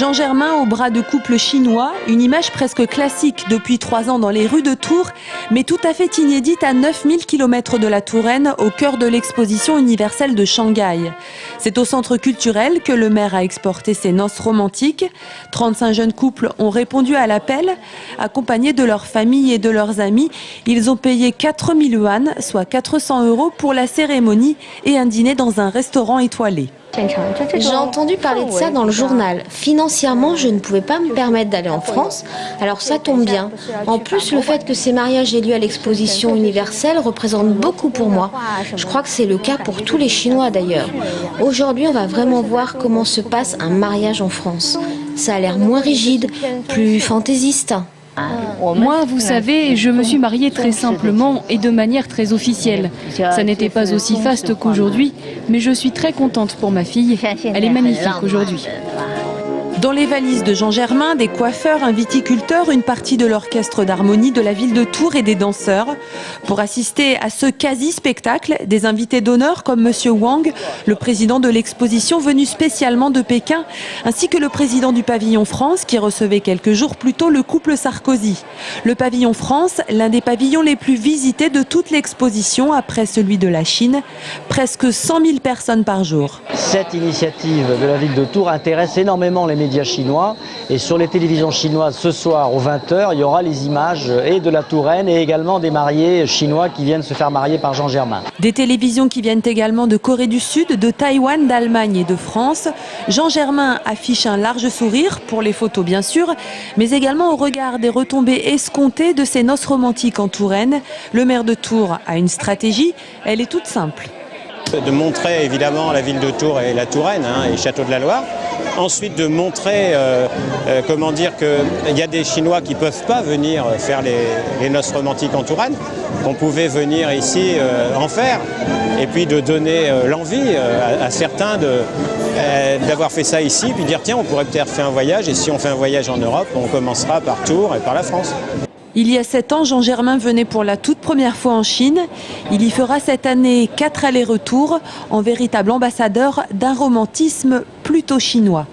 Jean Germain au bras de couple chinois, une image presque classique depuis 3 ans dans les rues de Tours, mais tout à fait inédite à 9000 km de la Touraine, au cœur de l'exposition universelle de Shanghai. C'est au centre culturel que le maire a exporté ses noces romantiques. 35 jeunes couples ont répondu à l'appel. Accompagnés de leurs familles et de leurs amis, ils ont payé 4000 yuan, soit 400 € pour la cérémonie et un dîner dans un restaurant étoilé. J'ai entendu parler de ça dans le journal. Financièrement, je ne pouvais pas me permettre d'aller en France, alors ça tombe bien. En plus, le fait que ces mariages aient lieu à l'exposition universelle représente beaucoup pour moi. Je crois que c'est le cas pour tous les Chinois d'ailleurs. Aujourd'hui, on va vraiment voir comment se passe un mariage en France. Ça a l'air moins rigide, plus fantaisiste. Moi, vous savez, je me suis mariée très simplement et de manière très officielle. Ça n'était pas aussi faste qu'aujourd'hui, mais je suis très contente pour ma fille. Elle est magnifique aujourd'hui. Dans les valises de Jean Germain, des coiffeurs, un viticulteur, une partie de l'orchestre d'harmonie de la ville de Tours et des danseurs. Pour assister à ce quasi-spectacle, des invités d'honneur comme Monsieur Wang, le président de l'exposition venu spécialement de Pékin, ainsi que le président du pavillon France qui recevait quelques jours plus tôt le couple Sarkozy. Le pavillon France, l'un des pavillons les plus visités de toute l'exposition après celui de la Chine. Presque 100 000 personnes par jour. Cette initiative de la ville de Tours intéresse énormément les médias chinois, et sur les télévisions chinoises ce soir aux 20 h, il y aura les images et de la Touraine et également des mariés chinois qui viennent se faire marier par Jean Germain. Des télévisions qui viennent également de Corée du Sud, de Taïwan, d'Allemagne et de France. Jean Germain affiche un large sourire, pour les photos bien sûr, mais également au regard des retombées escomptées de ces noces romantiques en Touraine. Le maire de Tours a une stratégie, elle est toute simple. De montrer évidemment la ville de Tours et la Touraine et Château de la Loire. Ensuite de montrer comment dire qu'il y a des Chinois qui ne peuvent pas venir faire les noces romantiques en Touraine, qu'on pouvait venir ici en faire, et puis de donner l'envie à certains d'avoir fait ça ici, puis dire tiens on pourrait peut-être faire un voyage, et si on fait un voyage en Europe, on commencera par Tours et par la France. Il y a 7 ans, Jean Germain venait pour la toute première fois en Chine. Il y fera cette année 4 allers-retours en véritable ambassadeur d'un romantisme plutôt chinois.